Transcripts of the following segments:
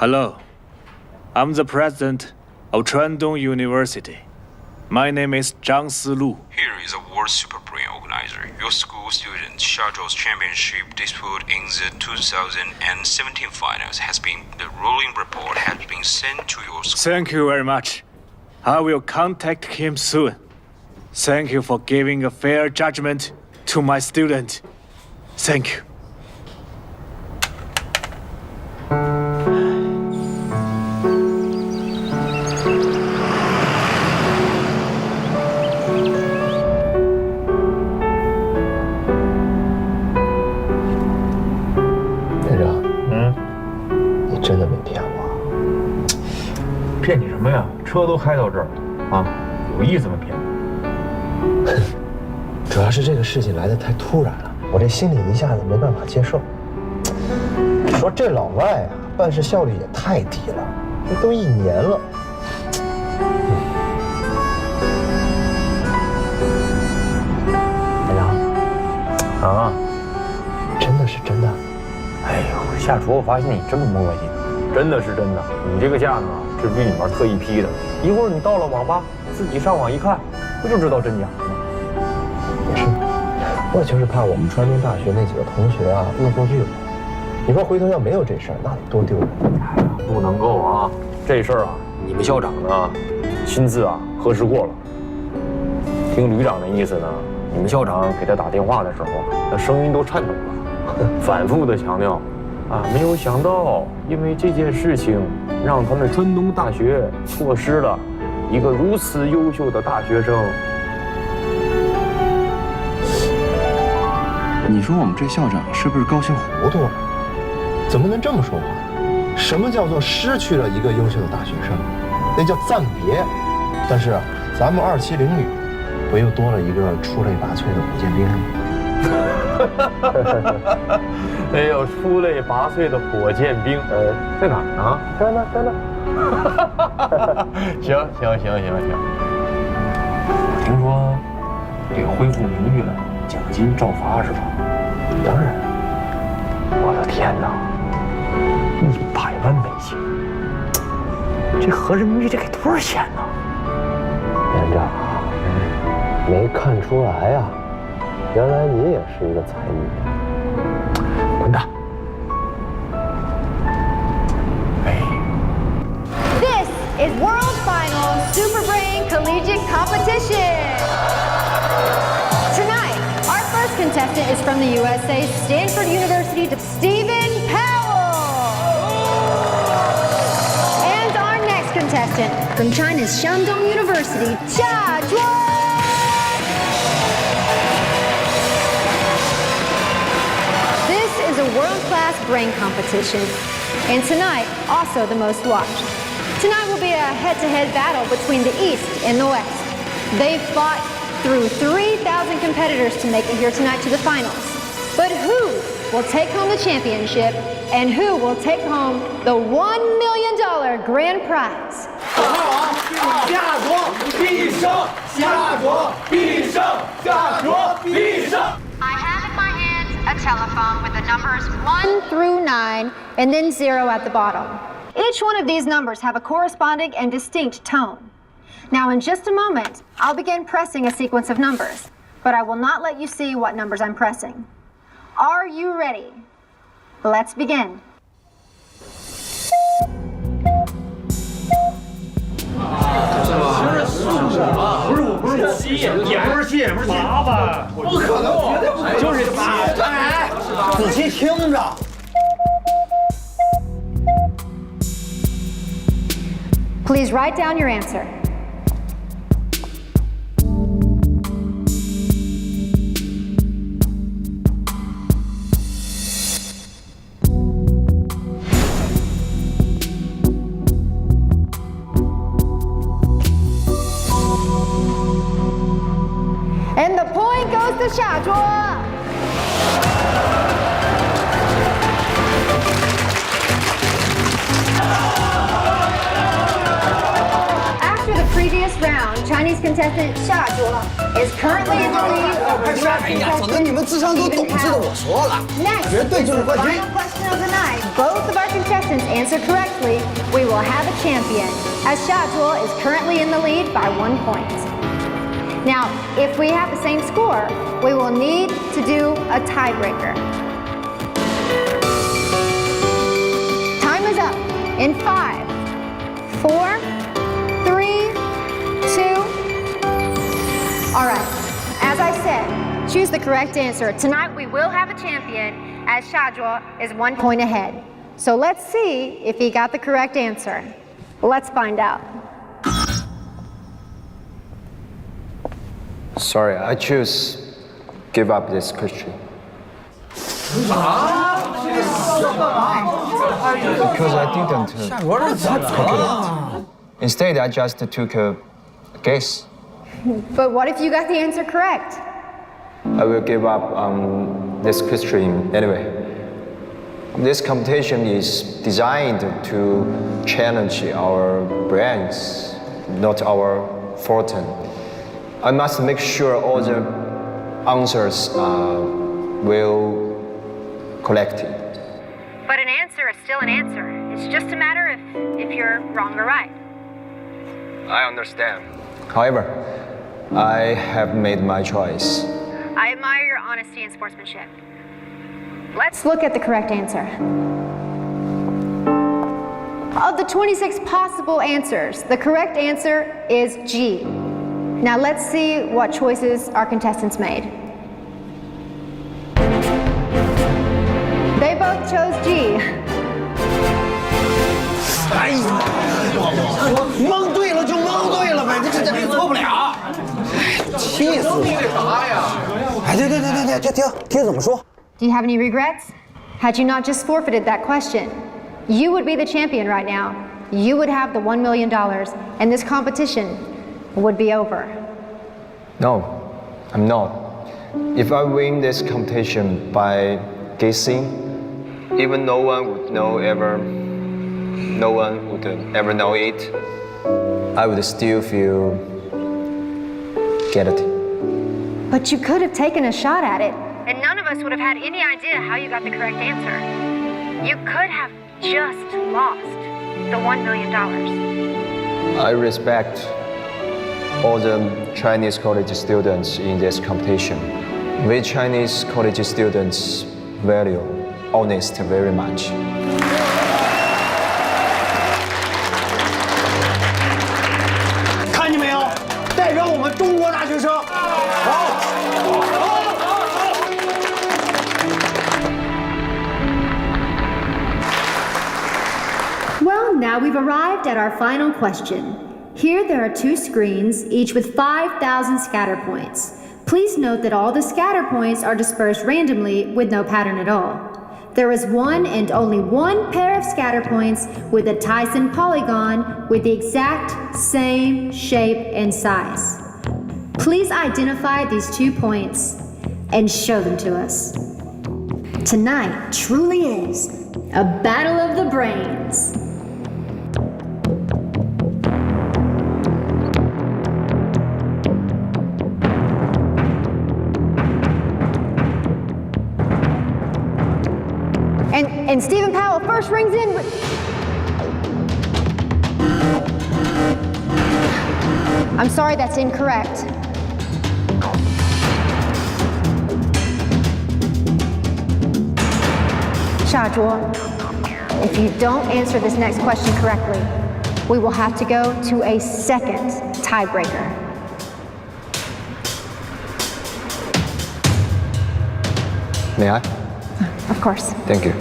Hello, I'm the president of Chuandong University. My name is Zhang Silu. Here is a World Super Brain organizer. Your school student Shadows Championship dispute in the 2017 finals the ruling report has been sent to your school. Thank you very much. I will contact him soon. Thank you for giving a fair judgment to my student. Thank you. 队长，你真的没骗我？骗你什么呀？车都开到这儿，啊，有意思吗？骗？主要是这个事情来得太突然了，我这心里一下子没办法接受。你说这老外啊，办事效率也太低了，这都1年了。队长，啊，真的是真的？哎呦，夏卓，我发现你这么磨叽，真的是真的。你这个架呢，是剧里面特意批的。一会儿你到了网吧，自己上网一看，不就知道真假了吗？也是，我就是怕我们川东大学那几个同学啊恶作剧了。你说回头要没有这事儿，那得多丢人！哎呀，不能够啊！这事儿啊，你们校长呢，亲自啊核实过了。听旅长的意思呢，你们校长给他打电话的时候，那声音都颤抖了，反复的强调，啊，没有想到，因为这件事情，让他们川东大学错失了一个如此优秀的大学生。你说我们这校长是不是高兴糊涂了？怎么能这么说话呢？什么叫做失去了一个优秀的大学生？那叫暂别。但是咱们2期0旅，不又多了一个出类拔萃的火箭兵吗？哎呦，出类拔萃的火箭兵，在哪儿呢？在那，在那。行。我听说这个恢复名誉了，奖金照发是吧？当然。我的天哪，100万美金，这合人民币这给多少钱呢？连长，没看出来呀，原来你也是一个才女。滚蛋！哎。This is World Final Super Brain Collegiate Competition. Tonight, our first contestant is from the USA Stanford University, Stephen Powell. And our next contestant from China's Shandong University, Xia Zhuo. This is a world-class brain competition, and tonight, also the most watched. Tonight will be a head-to-head battle between the East and the West. They've fought through 3,000 competitors to make it here tonight to the finals. But who will take home the championship, and who will take home the $1 million grand prize? 夏卓必胜！夏卓必胜！夏卓必胜！ I have in my hands a telephone with the numbers 1 through 9 and then 0 at the bottom. Each one of these numbers have a corresponding and distinct tone. Now in just a moment, I'll begin pressing a sequence of numbers, but I will not let you see what numbers I'm pressing. Are you ready? Let's begin. 不是七，也不是七，也不是七，麻烦，不可能，绝对不可能，就是七。哎，仔细听着。Please write down your answer. And the point goes to Xia Zhuo. After the previous round, Chinese contestant Xia Zhuo is currently in the lead over US 哎呀，contestant Stephen Powell. Next is the final question of the night. Both of our contestants contestants answer correctly, we will have a champion, as Xiaozhuo is currently in the lead by 1 point. Now, if we have the same score, we will need to do a tiebreaker. Time is up in 5, 4, 3, 2. All right, as I said, choose the correct answer. Tonight we will have a champion, as Xiaozhuo is 1 point ahead. So let's see if he got the correct answer. Let's find out. Sorry, I choose give up this question. Because I didn't calculate. Instead, I just took a guess. But what if you got the answer correct? I will give up on this question anyway. This competition is designed to challenge our brains, not our fortune. I must make sure all the answers will collected. But an answer is still an answer. It's just a matter if you're wrong or right. I understand. However, I have made my choice. I admire your honesty and sportsmanship. Let's look at the correct answer. Of the 26 possible answers, the correct answer is G. Now let's see what choices our contestants made. They both chose G. 哎呀，蒙对了就蒙对了呗，这错不了。气死我！哎，对，听怎么说？ Do you have any regrets? Had you not just forfeited that question, you would be the champion right now. You would have the $1 million, and this competition would be over. No, I'm not. If I win this competition by guessing, even no one would ever know it, I would still feel guilty. But you could have taken a shot at it, and none of us would have had any idea how you got the correct answer. You could have just lost the $1 million. I respect all the Chinese college students in this competition. We Chinese college students value honesty very much. 看见没有？代表我们中国大学生。好。 Well, now we've arrived at our final question. Here there are 2 screens, each with 5,000 scatter points. Please note that all the scatter points are dispersed randomly with no pattern at all. There is one and only one pair of scatter points with a Tyson polygon with the exact same shape and size. Please identify these 2 points and show them to us. Tonight truly is a battle of the brains. And Stephen Powell first rings in with... I'm sorry, that's incorrect. Xiaozhuo, if you don't answer this next question correctly, we will have to go to a second tiebreaker. May I? Of course. Thank you.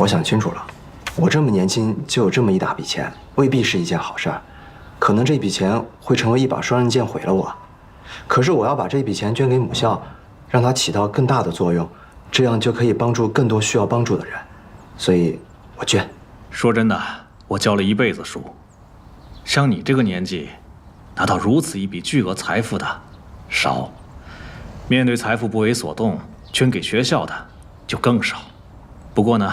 想清楚了，我这么年轻就有这么一大笔钱，未必是一件好事儿。可能这笔钱会成为一把双刃剑，毁了我。可是我要把这笔钱捐给母校，让它起到更大的作用，这样就可以帮助更多需要帮助的人。所以，我捐。说真的，我教了一辈子书，像你这个年纪，拿到如此一笔巨额财富的少。面对财富不为所动，捐给学校的就更少。不过呢，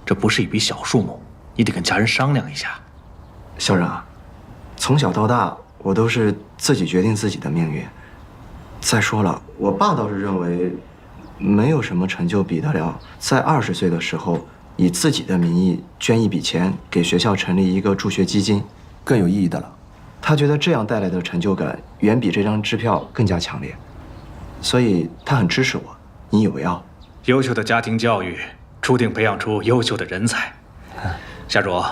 这不是一笔小数目，你得跟家人商量一下。校长，从小到大我都是自己决定自己的命运。再说了，我爸倒是认为，没有什么成就比得了在20岁的时候以自己的名义捐一笔钱给学校成立一个助学基金更有意义的了。他觉得这样带来的成就感远比这张支票更加强烈，所以他很支持我，引以为傲。优秀的家庭教育注定培养出优秀的人才。夏卓，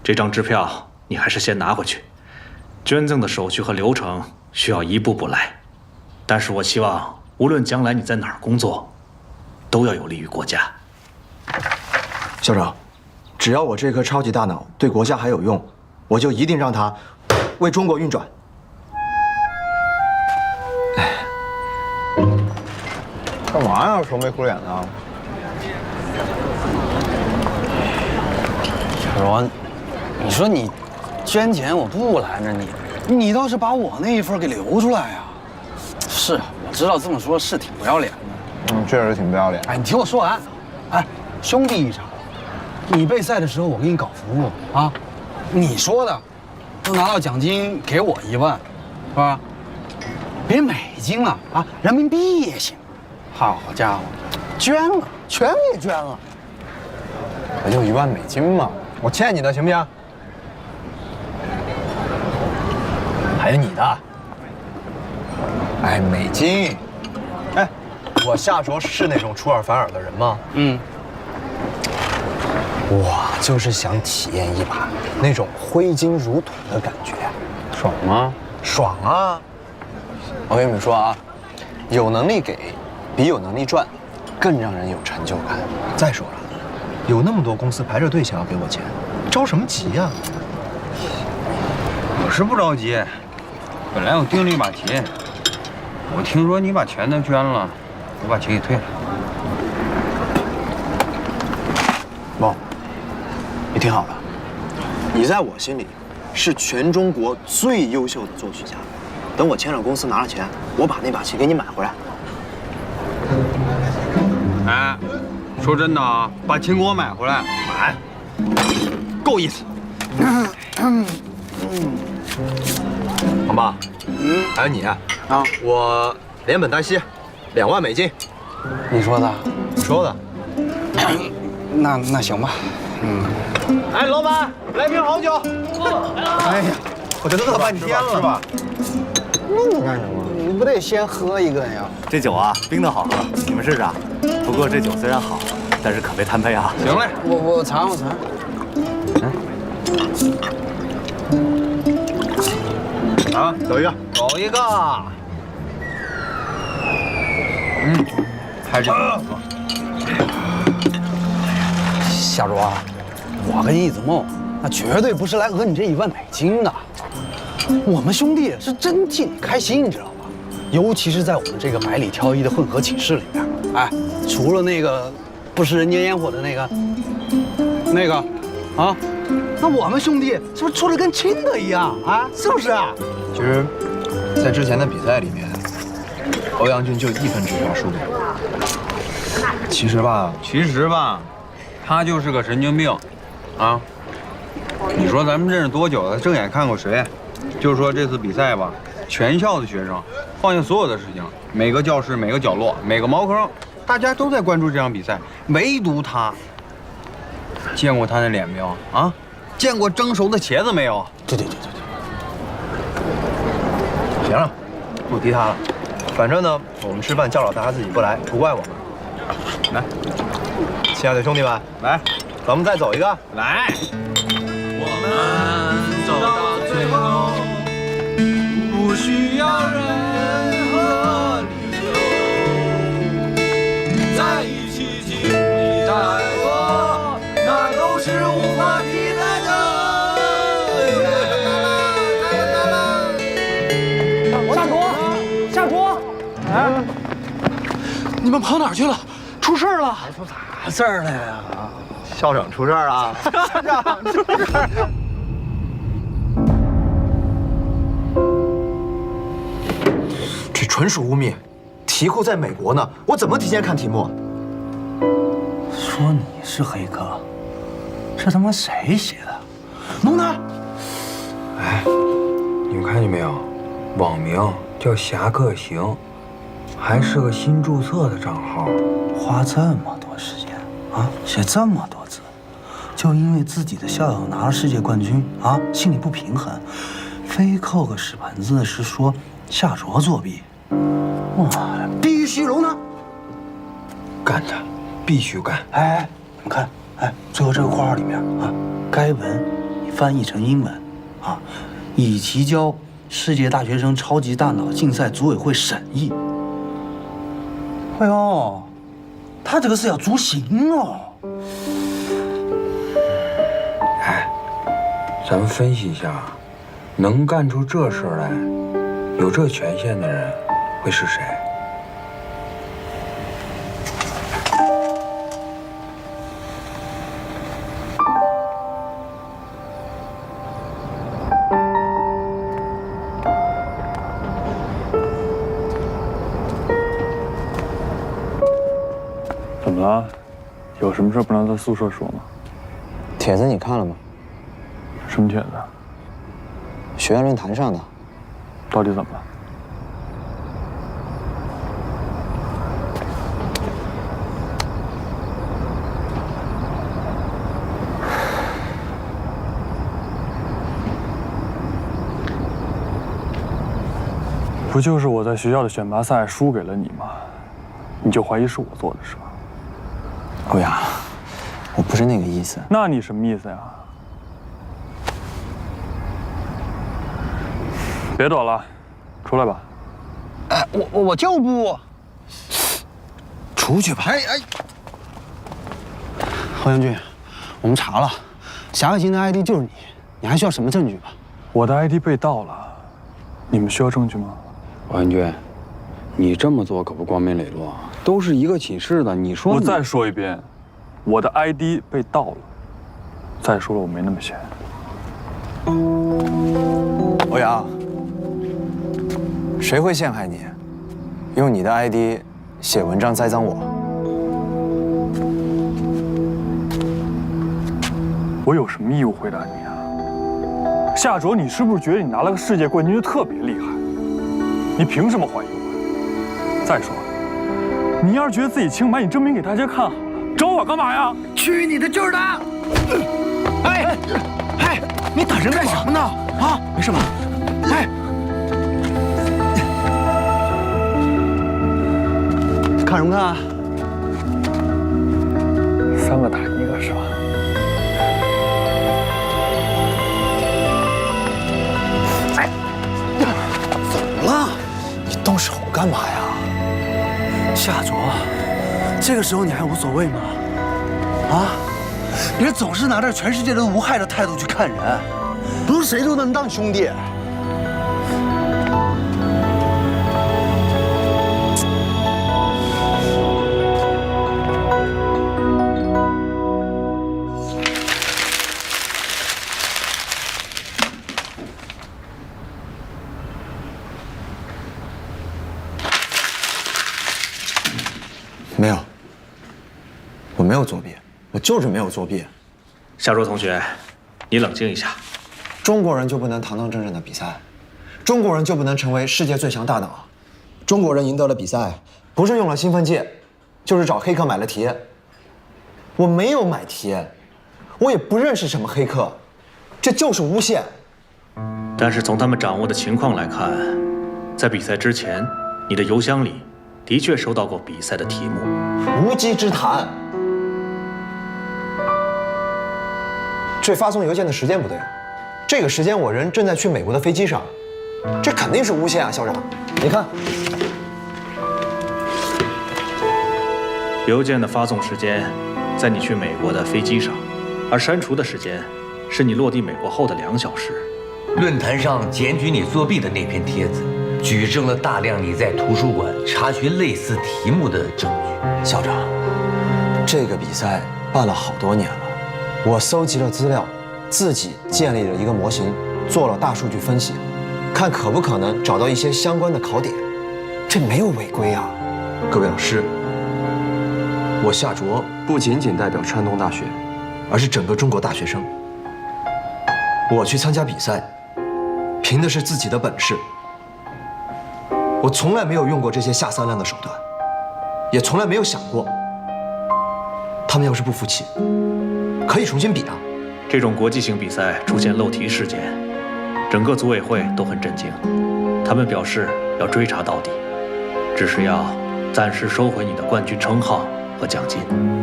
这张支票你还是先拿回去，捐赠的手续和流程需要一步步来。但是我希望，无论将来你在哪儿工作，都要有利于国家。校长，只要我这颗超级大脑对国家还有用，我就一定让它为中国运转。干嘛呀？愁眉苦脸的。小荣，你说你捐钱我不拦着你，你倒是把我那一份给留出来呀。是，我知道这么说是挺不要脸的。确实挺不要脸。哎，你听我说完。哎，兄弟一场，你备赛的时候我给你搞服务啊，你说的，都拿到奖金给我1万，是吧？别美金了啊，人民币也行。好家伙，捐了，全给捐了。也就1万美金嘛，我欠你的行不行？还有你的。哎，美金。哎，我夏卓是那种出尔反尔的人吗？我就是想体验一把那种挥金如土的感觉。爽吗？爽啊！我跟你们说啊，有能力给，比有能力赚，更让人有成就感。再说了，有那么多公司排着队想要给我钱，着什么急呀？我是不着急，本来我订了一把琴，我听说你把钱都捐了，我把钱给退了。梦，你听好了，你在我心里是全中国最优秀的作曲家。等我签了公司拿了钱，我把那把琴给你买回来。哎，说真的啊，把琴给我买回来，买，够意思。王爸，还有你啊，我连本带息2万美金。你说的？说的。那行吧。哎，老板，来瓶好酒。哎呀，我这饿半天了，是吧？你干什么？你不得先喝一个呀？这酒啊，冰的好喝，你们试试啊。不过这酒虽然好，但是可别贪杯啊。行嘞，我尝。啊，走一个，走一个。还是夏卓，我跟易子梦那绝对不是来讹你这1万美金的。我们兄弟是真替你开心，你知道吗？尤其是在我们这个百里挑一的混合寝室里面，哎，除了那个不食人间烟火的那个，啊，那我们兄弟是不是处得跟亲的一样啊？是不是啊？其实，在之前的比赛里面，欧阳俊就1分支票输给我。其实吧，他就是个神经病，啊！你说咱们认识多久了？正眼看过谁？就说这次比赛吧，全校的学生放下所有的事情，每个教室、每个角落、每个茅坑，大家都在关注这场比赛，唯独他。见过他那脸没有啊？见过蒸熟的茄子没有？对。行了，不提他了。反正呢，我们吃饭叫了他，他自己不来，不怪我们。来，亲爱的兄弟们，来，咱们再走一个。来，我们走到最后，不需要任何理由，在一起经历太多。你们跑哪儿去了？出事了！出啥事儿了呀？校长出事儿了！校长出事儿了！这纯属污蔑，题库在美国呢，我怎么提前看题目？说你是黑客，这他妈谁写的？弄他！哎，你们看见没有？网名叫侠客行，还是个新注册的账号。花这么多时间啊，写这么多字，就因为自己的校友拿了世界冠军啊，心里不平衡，非扣个屎盆子的是说夏卓作弊。哇，必须容他！干他，必须干！哎，你们看，哎，最后这个括号里面啊，该文你翻译成英文啊，已提交世界大学生超级大脑竞赛组委会审议。哎呦，他这个是要诛刑哦！哎，咱们分析一下，能干出这事儿来，有这权限的人会是谁？怎么了？有什么事不能在宿舍说吗？帖子你看了吗？什么帖子？学院论坛上的。到底怎么了？不就是我在学校的选拔赛输给了你吗？你就怀疑是我做的是吧？欧阳，我不是那个意思。那你什么意思呀？别躲了，出来吧。哎，我就不出去吧。哎，侯将军，我们查了，侠客行的 ID 就是你，你还需要什么证据吧？我的 ID 被盗了，你们需要证据吗？王军，你这么做可不光明磊落，都是一个寝室的，你说……我再说一遍，我的 ID 被盗了。再说了，我没那么闲。欧阳，谁会陷害你？用你的 ID 写文章栽赃我？我有什么义务回答你啊？夏卓，你是不是觉得你拿了个世界冠军就特别厉害？你凭什么怀疑我？再说了，你要是觉得自己清白，你证明给大家看好了，找我干嘛呀？去你的劲儿的！哎，你打人干什么呢？啊，没事吧？哎，看什么看？三个打一个是吧？哎，怎么了？你动手干嘛呀？夏卓，这个时候你还无所谓吗？啊？别总是拿着全世界都无害的态度去看人，不是谁都能当兄弟。没有，我没有作弊，我就是没有作弊。夏卓同学，你冷静一下。中国人就不能堂堂正正的比赛？中国人就不能成为世界最强大脑？中国人赢得了比赛，不是用了兴奋剂，就是找黑客买了题。我没有买题，我也不认识什么黑客，这就是诬陷。但是从他们掌握的情况来看，在比赛之前，你的邮箱里的确收到过比赛的题目。无稽之谈。这发送邮件的时间不对，这个时间我人正在去美国的飞机上，这肯定是诬陷啊，校长。你看，邮件的发送时间在你去美国的飞机上，而删除的时间是你落地美国后的2小时。论坛上检举你作弊的那篇帖子，举证了大量你在图书馆查询类似题目的证据。校长，这个比赛办了好多年了，我搜集了资料，自己建立了一个模型，做了大数据分析，看可不可能找到一些相关的考点，这没有违规啊。各位老师，我夏卓不仅仅代表山东大学，而是整个中国大学生。我去参加比赛，凭的是自己的本事。我从来没有用过这些下三滥的手段，也从来没有想过，他们要是不服气，可以重新比啊。这种国际性比赛出现漏题事件，整个组委会都很震惊，他们表示要追查到底，只是要暂时收回你的冠军称号和奖金。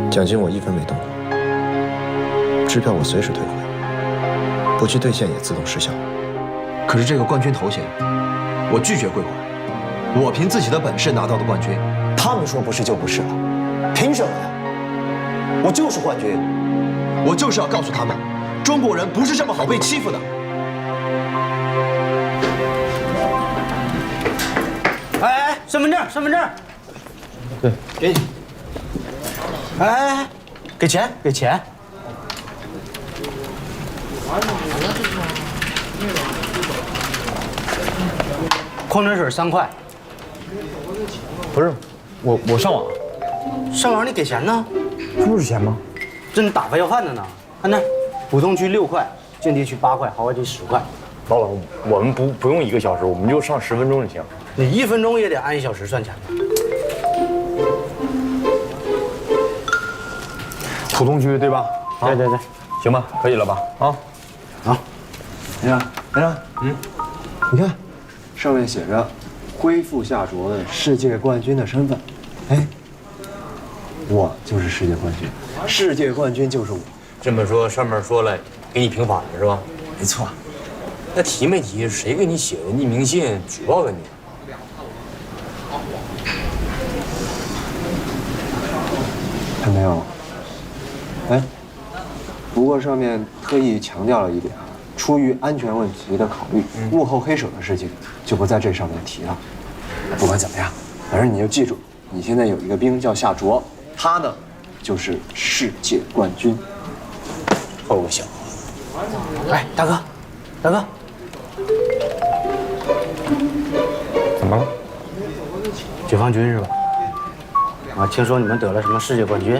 奖金我1分没动过，支票我随时退回，不去兑现也自动失效。可是这个冠军头衔，我拒绝归还。我凭自己的本事拿到的冠军，他们说不是就不是了，凭什么呀？我就是冠军，我就是要告诉他们，中国人不是这么好被欺负的。哎，身份证，身份证。对，给你。哎，给钱，给钱。矿泉水3块。不是，我上网。上网你给钱呢？这不是钱吗？这你打发要饭的呢。看那，浦东区6块，境地区8块，豪华区10块。老板，我们不用1个小时，我们就上10分钟就行。你1分钟也得按1小时算钱吧？浦东区对吧？对对对，行吧，可以了吧？啊，好。连长，你看，上面写着恢复夏卓的世界冠军的身份。哎，我就是世界冠军，世界冠军就是我。这么说，上面说了给你平反了是吧？没错。那提没提谁给你写的匿名信举报了你？还没有。哎，不过上面特意强调了一点啊，出于安全问题的考虑，幕后黑手的事情就不在这上面提了。不管怎么样，反正你就记住，你现在有一个兵叫夏卓，他呢就是世界冠军。臭小子！哎，大哥，大哥，怎么了？解放军是吧？啊，听说你们得了什么世界冠军？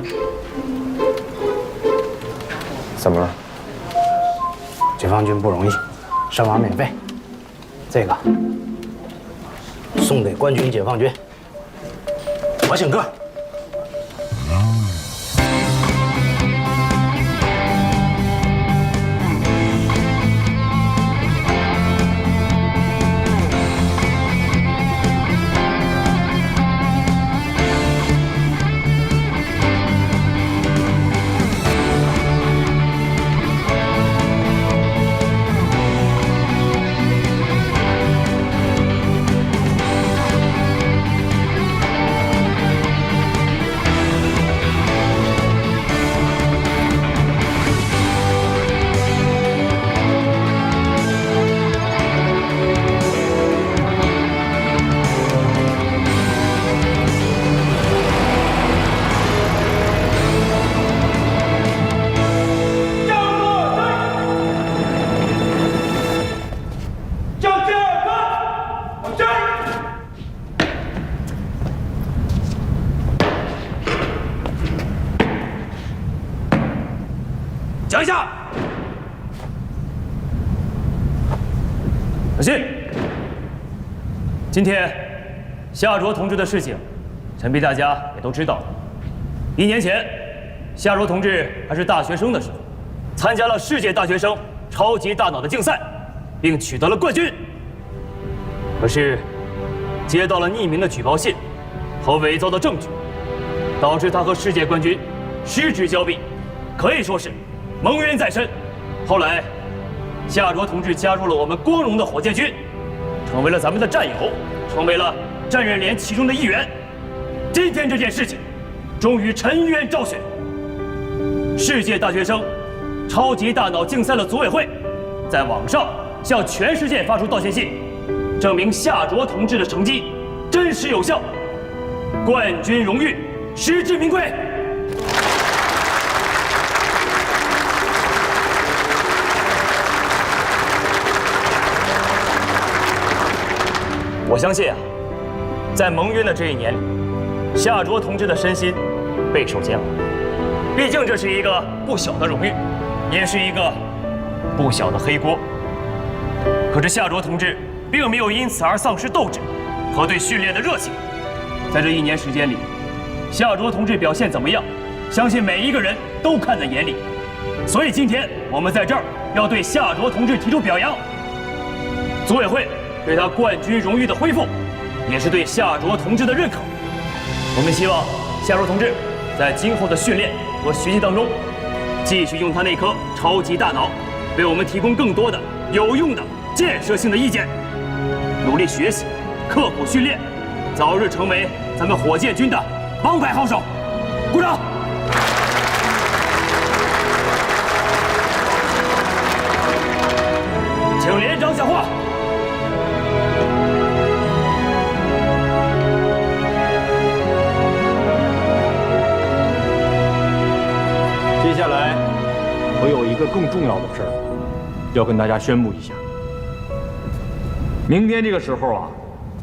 怎么了？解放军不容易，上网免费，这个送给冠军解放军，我请客。讲一下。可信，今天夏卓同志的事情，想必大家也都知道。1年前，夏卓同志还是大学生的时候，参加了世界大学生超级大脑的竞赛，并取得了冠军。可是，接到了匿名的举报信和伪造的证据，导致他和世界冠军失之交臂，可以说是蒙冤在身。后来，夏卓同志加入了我们光荣的火箭军，成为了咱们的战友，成为了战刃连其中的一员。今天这件事情，终于沉冤昭雪。世界大学生超级大脑竞赛的组委会，在网上向全世界发出道歉信，证明夏卓同志的成绩真实有效，冠军荣誉实至名归。我相信啊，在蒙冤的这一年里，夏卓同志的身心备受煎熬。毕竟这是一个不小的荣誉，也是一个不小的黑锅。可是夏卓同志并没有因此而丧失斗志和对训练的热情。在这1年时间里，夏卓同志表现怎么样，相信每一个人都看在眼里。所以今天我们在这儿要对夏卓同志提出表扬。组委会对他冠军荣誉的恢复，也是对夏卓同志的认可。我们希望夏卓同志在今后的训练和学习当中，继续用他那颗超级大脑，为我们提供更多的有用的建设性的意见。努力学习，刻苦训练，早日成为咱们火箭军的王牌好手。鼓掌！请连长讲话。接下来，我有一个更重要的事儿要跟大家宣布一下。明天这个时候啊，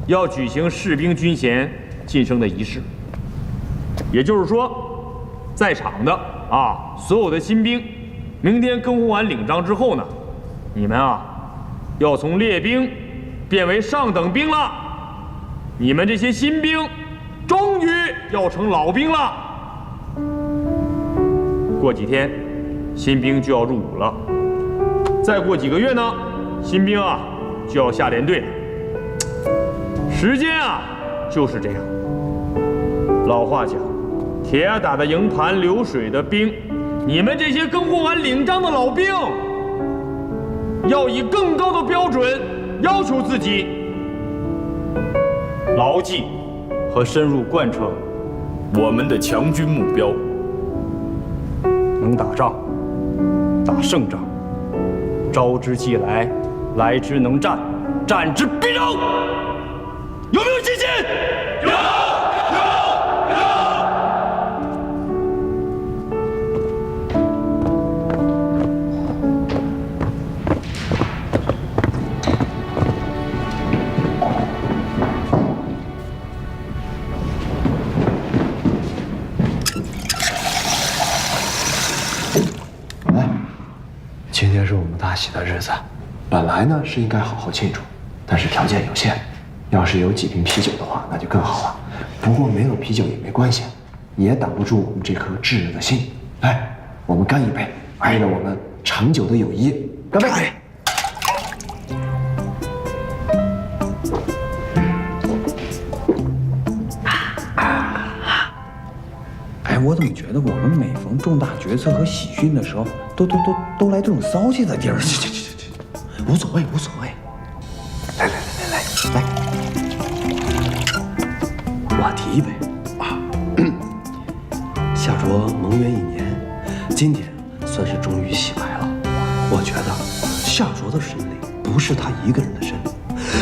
要举行士兵军衔晋升的仪式。也就是说，在场的所有的新兵，明天更换完领章之后呢，你们要从列兵变为上等兵了。你们这些新兵，终于要成老兵了。过几天，新兵就要入伍了。再过几个月呢，新兵就要下连队了。时间就是这样。老话讲，铁打的营盘流水的兵，你们这些更换完领章的老兵，要以更高的标准要求自己，牢记和深入贯彻我们的强军目标。能打仗，打胜仗，招之即来，来之能战，战之必胜。有没有信心？有。今天是我们大喜的日子，本来呢是应该好好庆祝，但是条件有限，要是有几瓶啤酒的话，那就更好了。不过没有啤酒也没关系，也挡不住我们这颗炙热的心。来，我们干一杯，为了我们长久的友谊，干杯！哎，我怎么觉得我们每逢重大决策和喜讯的时候，都来这种骚气的地儿？去，无所谓，无所谓。来，我提一杯夏卓蒙冤1年，今天算是终于洗白了。我觉得夏卓的胜利不是他一个人的胜利，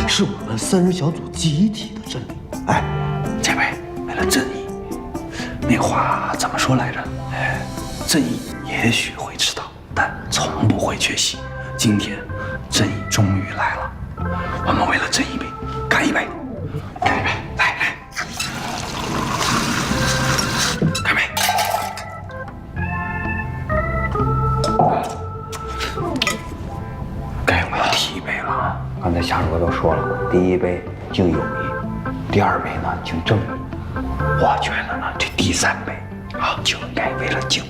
是我们3人小组集体的胜利。哎，这位为了正义，那话怎么说来着？正义也许会迟到，但从不会缺席。今天，正义终于来了，我们为了正义干一杯！干一杯！来，干杯！该我提一杯了。刚才夏卓都说了，第一杯敬友谊，第2杯呢敬正义。我觉得呢，这第3杯就应该为了敬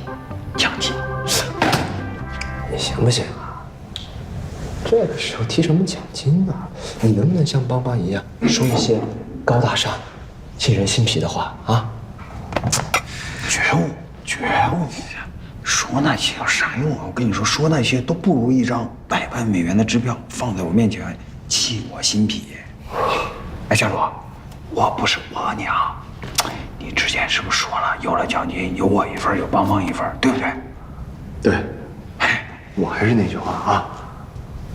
奖金。你行不行啊？这个时候提什么奖金啊？你能不能像邦邦一样说一些高大上、沁人心脾的话啊？觉悟，说那些有啥用啊？我跟你说，说那些都不如一张100万美元的支票放在我面前，沁我心脾。哎，夏卓，我不是讹你啊。你之前是不是说了，有了奖金有我一份，有邦邦一份，对不对？对。我还是那句话啊，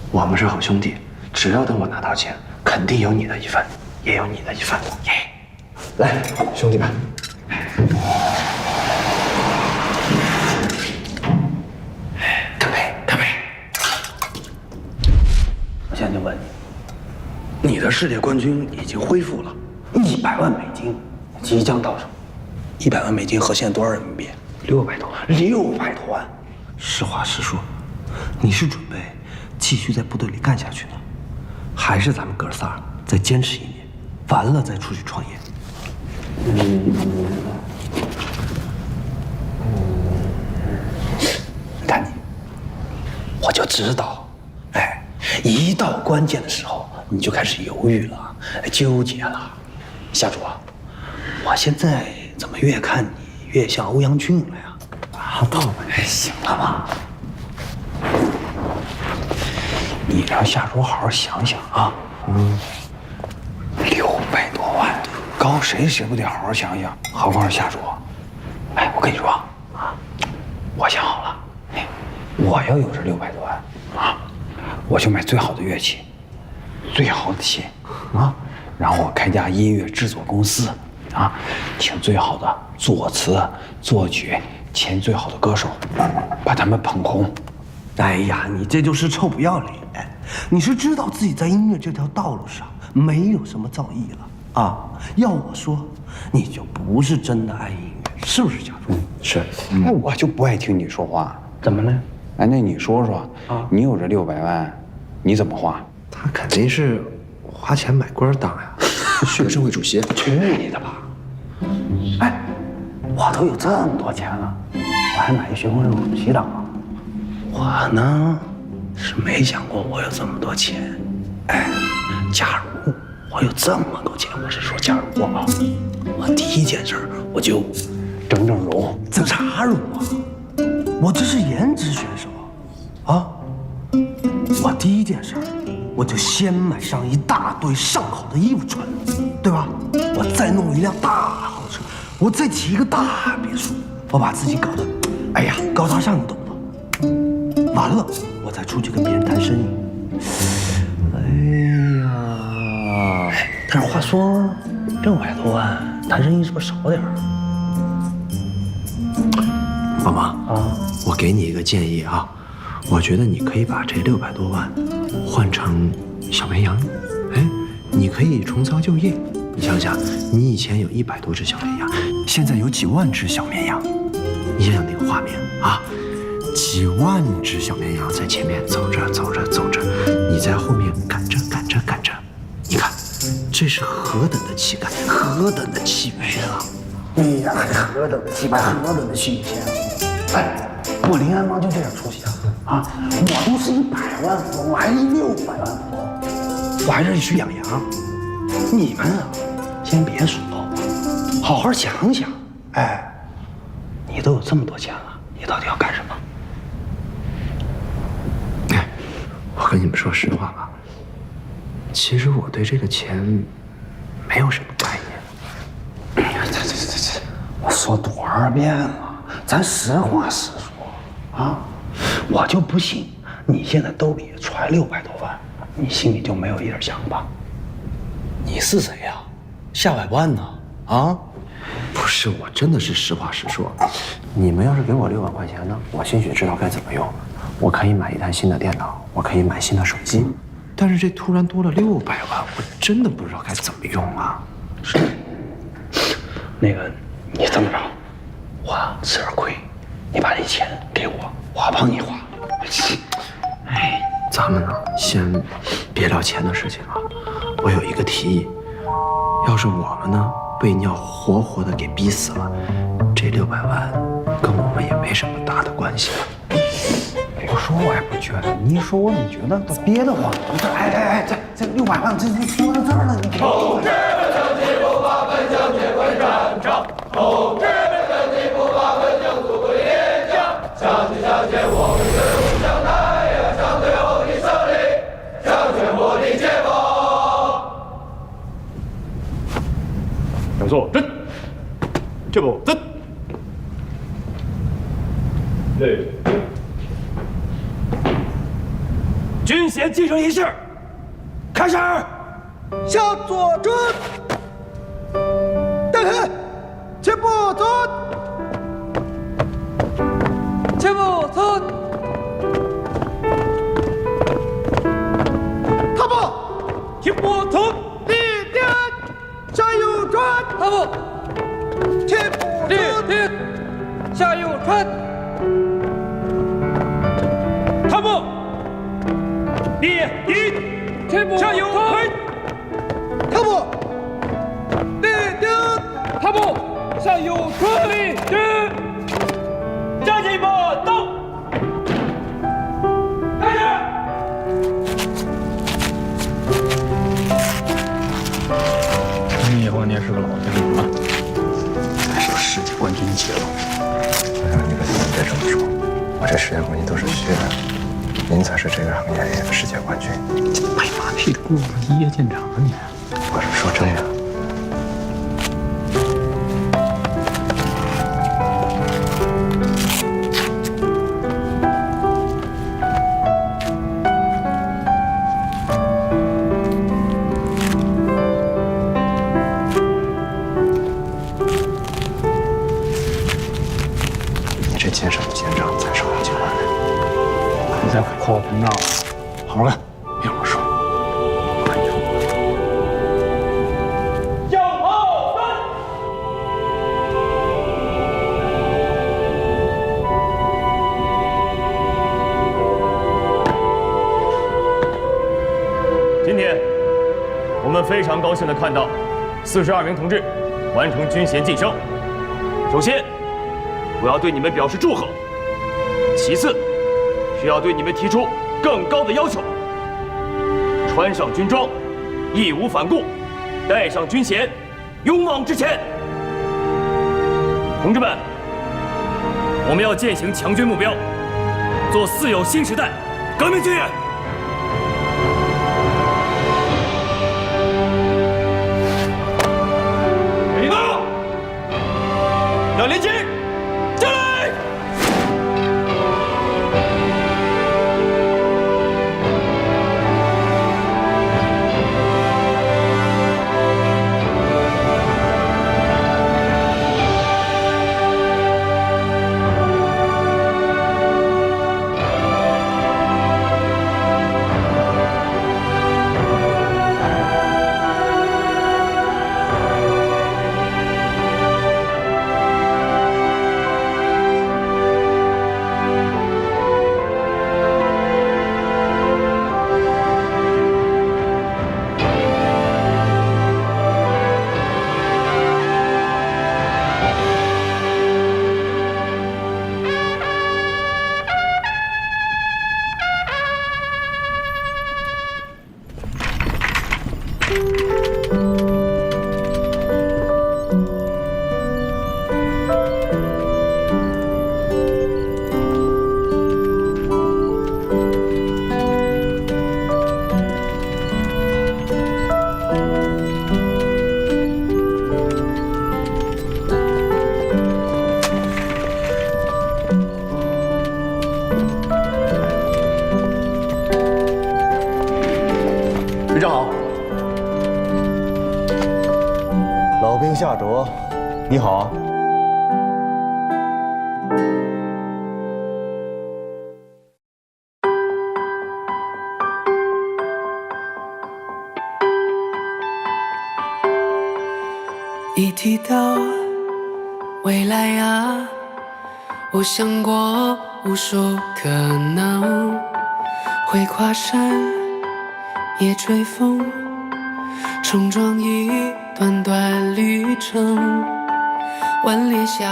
我们是好兄弟，只要等我拿到钱，肯定有你的一份，也有你的一份。耶！来，兄弟们，干杯！干杯！我现在就问你，你的世界冠军已经恢复了，100万美金即将到手。100万美金合现在多少人民币？600多万。600多万。实话实说，你是准备继续在部队里干下去呢，还是咱们哥仨再坚持1年，完了再出去创业？看你，我就知道，哎，一到关键的时候你就开始犹豫了，纠结了。夏主啊，我现在怎么越看你越像欧阳俊了呀？啊，倒行了吧？你让夏主好好想想啊。600多万，高谁不得好好想想？何况是夏主。哎，我跟你说啊，我想好了，哎，我要有这600多万啊，我就买最好的乐器，最好的琴啊，然后我开家音乐制作公司啊，请最好的作词、作曲、签最好的歌手，把他们捧红。哎呀，你这就是臭不要脸！你是知道自己在音乐这条道路上没有什么造诣了啊？要我说，你就不是真的爱音乐，是不是家主？是。哎，我就不爱听你说话。怎么了？哎，那你说说啊，你有这600万，你怎么花？他肯定是花钱买官当呀，学生会主席。去你的吧！哎，我都有这么多钱了，我还买一学生会主席当啊？我呢是没想过我有这么多钱。哎，假如我有这么多钱，我是说假如啊，我第一件事我就整容。整啥容啊？我这是颜值选手啊！我第一件事我就先买上一大堆上好的衣服穿，对吧？我再弄一辆大豪车，我再起一个大别墅，我把自己搞得，哎呀，高大上，你懂的。完了，我再出去跟别人谈生意。哎呀，但是话说，600多万谈生意是不是少点儿？妈妈啊，我给你一个建议啊，我觉得你可以把这600多万换成小绵羊，哎，你可以重操旧业。你想想，你以前有100多只小绵羊，现在有几万只小绵羊，你想想那个画面啊，几万只小绵羊在前面走着走着走着，你在后面赶着赶着赶着，你看，这是何等的气概，何等的气派啊！你呀，何等的气派，何等的气魄！哎，我林安邦就这点出息啊！我都是100万富翁，我还是600万富翁，我还是去养羊。你们啊，先别说，好好想想。哎，你都有这么多钱了，你到底要干什么？哎，我跟你们说实话吧，其实我对这个钱没有什么概念。这，我说多少遍了，咱实话实说啊！我就不信你现在兜里揣600多万，你心里就没有一点想法。你是谁呀？下百万呢？啊？不是，我真的是实话实说。你们要是给我6万块钱呢，我兴许知道该怎么用。我可以买一台新的电脑，我可以买新的手机。但是这突然多了600万，我真的不知道该怎么用啊。是。那个，你这么着，我吃点亏，你把这钱给我，我帮你花。哎，咱们呢，先别聊钱的事情了。我有一个提议，要是我们呢被尿活活的给逼死了，这600万跟我们也没什么大的关系了。别说我也不觉得，你一说我怎么觉得憋得慌？哎，这600万这说到这儿了，你同志们，向前不发奔向铁棍战场，同志们，向前不发奔向祖国演讲，向前，我们绝不向南呀，向最后的胜利，向全国的解放。向左站，这步走。对。军衔继承仪式开始。向左转，带开，前步走，前步走，踏步，前步走，立定，向右转，踏步，前步立定，向右转，踏步，立定，前步向右转。 踏步，立定，踏步，向右转，立定，加紧步动，开始。你以后你也是个老兵啊，再说世界冠军节了。我让你可千万别这么说，我这世界冠军都是虚的，您才是这个行业里的世界冠军。拍马屁的功夫一叶见长啊你！ 我是说真的。你这肩上的肩章才少要几万呢。你再夸我膨胀了，好好干，别跟我说。 今天，我们非常高兴地看到42名同志完成军衔晋升。首先，我要对你们表示祝贺；其次，是要对你们提出更高的要求：穿上军装，义无反顾；带上军衔，勇往直前。同志们，我们要践行强军目标，做四有新时代革命军人。 要连接，下来！旅长好，老兵夏卓，你好啊。一提到未来啊，我想过无数可能，会跨山。 也追风，冲撞一段段旅程，顽劣小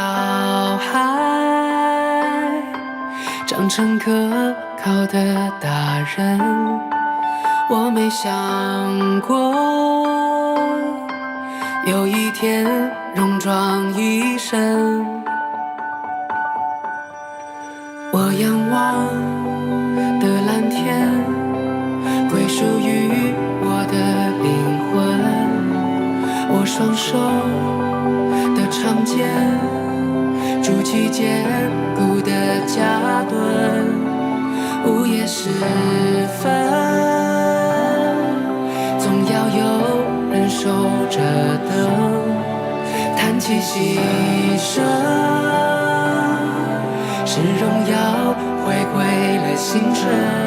孩长成可靠的大人。我没想过有一天戎装一身，我仰望的蓝天。 归属于我的灵魂，我双手的长剑，筑起坚固的家墩。午夜时分，总要有牺牲，是荣耀回归了星辰。